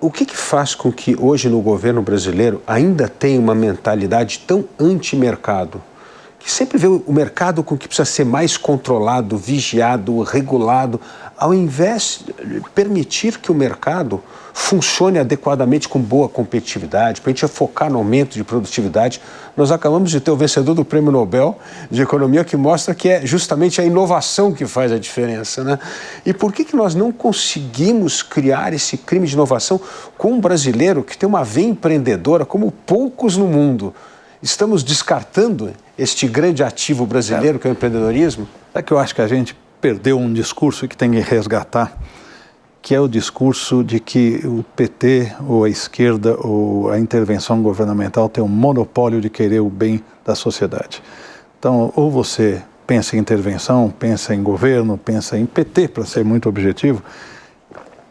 o que faz com que hoje no governo brasileiro ainda tenha uma mentalidade tão anti-mercado? Que sempre vê o mercado com que precisa ser mais controlado, vigiado, regulado, ao invés de permitir que o mercado funcione adequadamente com boa competitividade, para a gente focar no aumento de produtividade. Nós acabamos de ter o vencedor do Prêmio Nobel de Economia, que mostra que é justamente a inovação que faz a diferença, né? E por que nós não conseguimos criar esse crime de inovação com um brasileiro que tem uma veia empreendedora como poucos no mundo? Estamos descartando este grande ativo brasileiro que é o empreendedorismo? É que eu acho que a gente perdeu um discurso que tem que resgatar, que é o discurso de que o PT ou a esquerda ou a intervenção governamental tem um monopólio de querer o bem da sociedade. Então, ou você pensa em intervenção, pensa em governo, pensa em PT, para ser muito objetivo,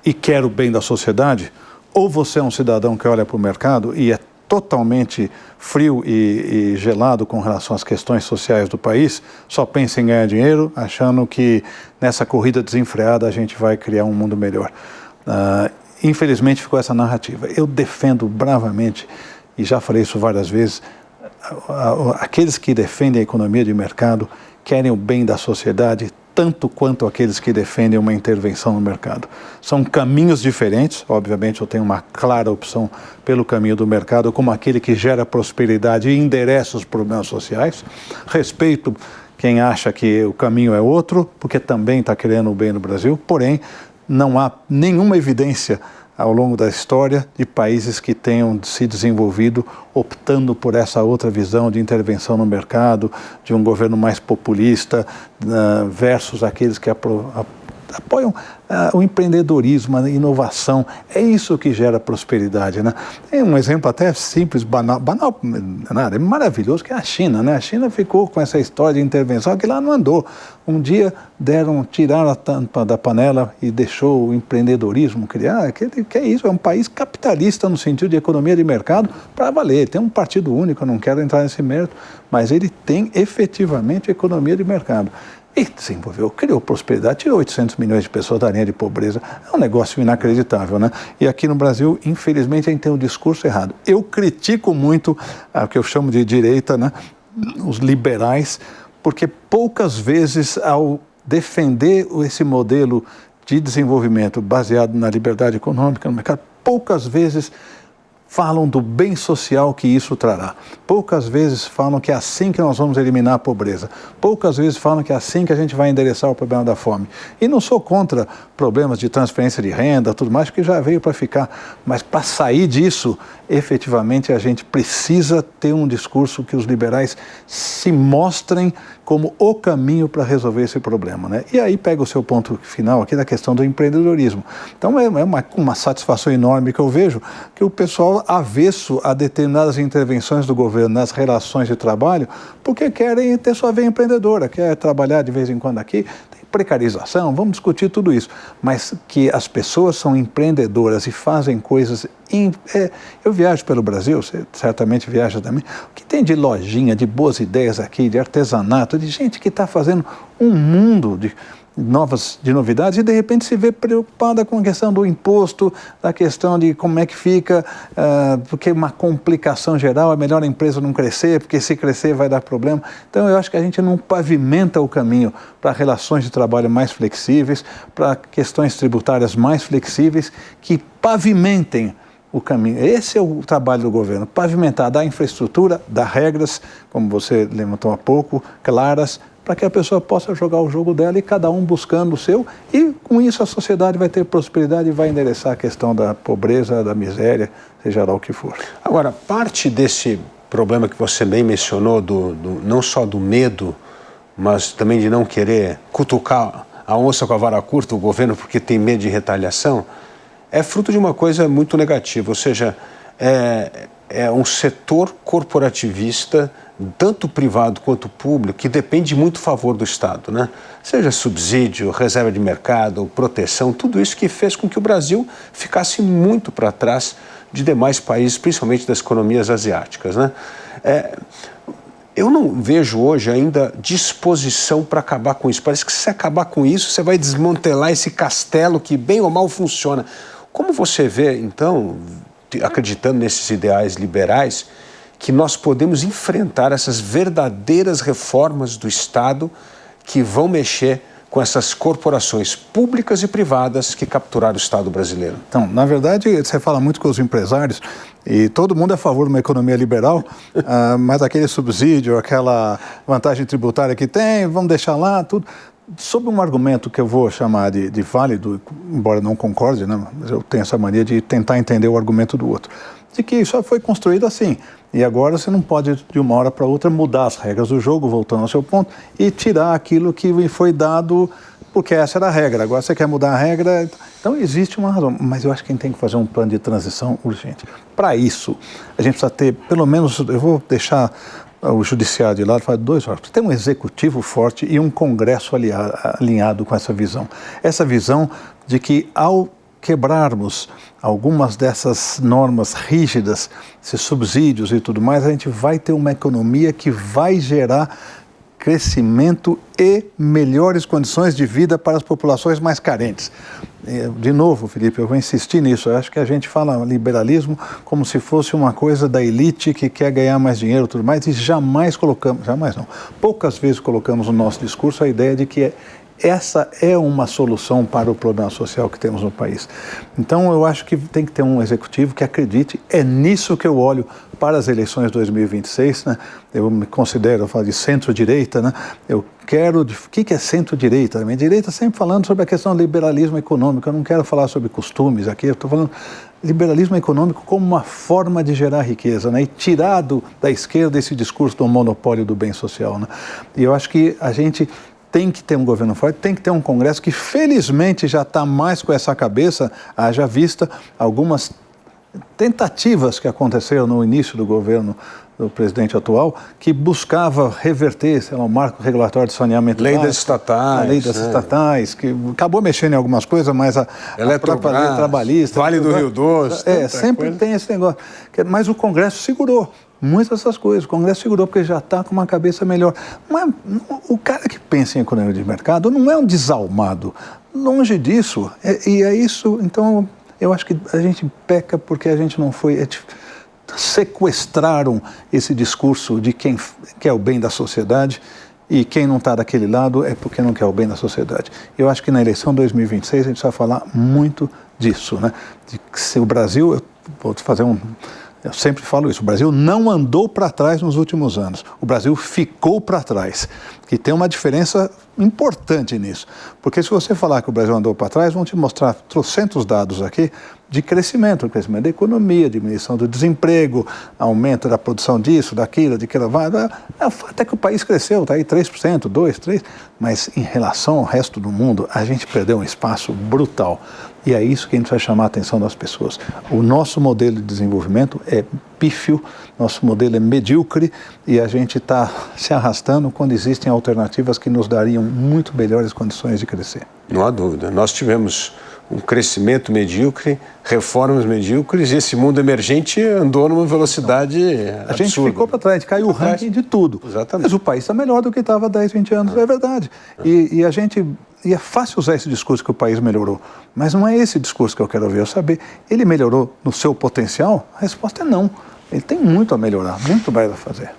e quer o bem da sociedade, ou você é um cidadão que olha para o mercado e é totalmente frio e gelado com relação às questões sociais do país, só pensa em ganhar dinheiro, achando que nessa corrida desenfreada a gente vai criar um mundo melhor. Infelizmente ficou essa narrativa. Eu defendo bravamente, e já falei isso várias vezes, aqueles que defendem a economia de mercado querem o bem da sociedade tanto quanto aqueles que defendem uma intervenção no mercado. São caminhos diferentes, obviamente eu tenho uma clara opção pelo caminho do mercado como aquele que gera prosperidade e endereça os problemas sociais. Respeito quem acha que o caminho é outro, porque também está querendo o bem no Brasil, porém não há nenhuma evidência ao longo da história de países que tenham se desenvolvido optando por essa outra visão de intervenção no mercado, de um governo mais populista versus aqueles que apoiam o empreendedorismo, a inovação. É isso que gera prosperidade, né? Tem um exemplo até simples, banal, nada, é maravilhoso, que é a China, né? A China ficou com essa história de intervenção que lá não andou. Um dia tiraram a tampa da panela e deixou o empreendedorismo criar. Que é isso? É um país capitalista no sentido de economia de mercado para valer. Tem um partido único, eu não quero entrar nesse mérito, mas ele tem efetivamente economia de mercado. E desenvolveu, criou prosperidade, tirou 800 milhões de pessoas da linha de pobreza. É um negócio inacreditável, né? E aqui no Brasil, infelizmente, a gente tem um discurso errado. Eu critico muito o que eu chamo de direita, né? Os liberais, porque poucas vezes, ao defender esse modelo de desenvolvimento baseado na liberdade econômica no mercado, poucas vezes falam do bem social que isso trará. Poucas vezes falam que é assim que nós vamos eliminar a pobreza. Poucas vezes falam que é assim que a gente vai endereçar o problema da fome. E não sou contra problemas de transferência de renda, tudo mais, que já veio para ficar. Mas para sair disso, efetivamente, a gente precisa ter um discurso que os liberais se mostrem como o caminho para resolver esse problema, né? E aí pega o seu ponto final aqui da questão do empreendedorismo. Então é uma satisfação enorme que eu vejo que o pessoal avesso a determinadas intervenções do governo nas relações de trabalho, porque querem ter sua veia empreendedora, quer trabalhar de vez em quando aqui, tem precarização, vamos discutir tudo isso, mas que as pessoas são empreendedoras e fazem coisas. Eu viajo pelo Brasil, você certamente viaja também, o que tem de lojinha, de boas ideias aqui, de artesanato, de gente que está fazendo um mundo de novidades e de repente se vê preocupada com a questão do imposto, da questão de como é que fica, porque uma complicação geral, é melhor a empresa não crescer, porque se crescer vai dar problema. Então eu acho que a gente não pavimenta o caminho para relações de trabalho mais flexíveis, para questões tributárias mais flexíveis, que pavimentem o caminho. Esse é o trabalho do governo, pavimentar, dar infraestrutura, dar regras, como você levantou há pouco, claras, para que a pessoa possa jogar o jogo dela e cada um buscando o seu, e com isso a sociedade vai ter prosperidade e vai endereçar a questão da pobreza, da miséria, seja lá o que for. Agora, parte desse problema que você bem mencionou, não só do medo, mas também de não querer cutucar a onça com a vara curta, o governo, porque tem medo de retaliação, é fruto de uma coisa muito negativa, ou seja, é um setor corporativista, tanto privado quanto público, que depende muito do favor do Estado, né? Seja subsídio, reserva de mercado, proteção, tudo isso que fez com que o Brasil ficasse muito para trás de demais países, principalmente das economias asiáticas, né? Eu não vejo hoje ainda disposição para acabar com isso. Parece que se você acabar com isso, você vai desmantelar esse castelo que bem ou mal funciona. Como você vê, então, acreditando nesses ideais liberais, que nós podemos enfrentar essas verdadeiras reformas do Estado que vão mexer com essas corporações públicas e privadas que capturaram o Estado brasileiro? Então, na verdade, você fala muito com os empresários e todo mundo é a favor de uma economia liberal, mas aquele subsídio, aquela vantagem tributária que tem, vamos deixar lá, tudo. Sob um argumento que eu vou chamar de válido, embora não concorde, né, mas eu tenho essa mania de tentar entender o argumento do outro, de que isso foi construído assim, e agora você não pode, de uma hora para outra, mudar as regras do jogo, voltando ao seu ponto, e tirar aquilo que foi dado, porque essa era a regra. Agora você quer mudar a regra, então existe uma razão, mas eu acho que a gente tem que fazer um plano de transição urgente. Para isso, a gente precisa ter, pelo menos, eu vou deixar o judiciário de lado, faz 2 órgãos. Tem um executivo forte e um congresso alinhado com essa visão. Essa visão de que, ao quebrarmos algumas dessas normas rígidas, esses subsídios e tudo mais, a gente vai ter uma economia que vai gerar crescimento e melhores condições de vida para as populações mais carentes. De novo, Felipe, eu vou insistir nisso. Eu acho que a gente fala liberalismo como se fosse uma coisa da elite que quer ganhar mais dinheiro e tudo mais, e jamais não, poucas vezes colocamos no nosso discurso a ideia de que essa é uma solução para o problema social que temos no país. Então, eu acho que tem que ter um executivo que acredite, é nisso que eu olho para as eleições de 2026, né? Eu me considero, eu falo de centro-direita, né? Eu quero, o que é centro-direita? A minha direita sempre falando sobre a questão do liberalismo econômico, eu não quero falar sobre costumes aqui, eu estou falando liberalismo econômico como uma forma de gerar riqueza, né? E tirado da esquerda esse discurso do monopólio do bem social, né? E eu acho que a gente tem que ter um governo forte, tem que ter um Congresso que felizmente já está mais com essa cabeça, haja vista algumas tentativas que aconteceram no início do governo do presidente atual, que buscava reverter, sei lá, o marco regulatório de saneamento básico, a lei das estatais, que acabou mexendo em algumas coisas, mas a própria lei trabalhista... Vale do Rio Doce... sempre tem esse negócio. Mas o Congresso segurou muitas dessas coisas. O Congresso segurou porque já está com uma cabeça melhor. O cara que pensa em economia de mercado não é um desalmado. Longe disso. E é isso. Então, eu acho que a gente peca porque a gente não foi... Sequestraram esse discurso de quem quer o bem da sociedade, e quem não está daquele lado é porque não quer o bem da sociedade. Eu acho que na eleição de 2026 a gente vai falar muito disso, né? De que se o Brasil... Eu vou fazer eu sempre falo isso, o Brasil não andou para trás nos últimos anos, o Brasil ficou para trás, que tem uma diferença importante nisso, porque se você falar que o Brasil andou para trás, vão te mostrar trocentos dados aqui de crescimento da economia, diminuição do desemprego, aumento da produção disso, daquilo, o fato é que o país cresceu, está aí 3%, 2%, 3%, mas em relação ao resto do mundo, a gente perdeu um espaço brutal. E é isso que a gente vai chamar a atenção das pessoas. O nosso modelo de desenvolvimento é pífio, nosso modelo é medíocre, e a gente está se arrastando quando existem alternativas que nos dariam muito melhores condições de crescer. Não há dúvida. Nós tivemos um crescimento medíocre, reformas medíocres, e esse mundo emergente andou numa velocidade absurda. A gente ficou para trás, a gente caiu o ranking de tudo. Exatamente. Mas o país está melhor do que estava há 10, 20 anos, é verdade. E é fácil usar esse discurso que o país melhorou, mas não é esse discurso que eu quero ver. Eu saber, ele melhorou no seu potencial? A resposta é não. Ele tem muito a melhorar, muito mais a fazer.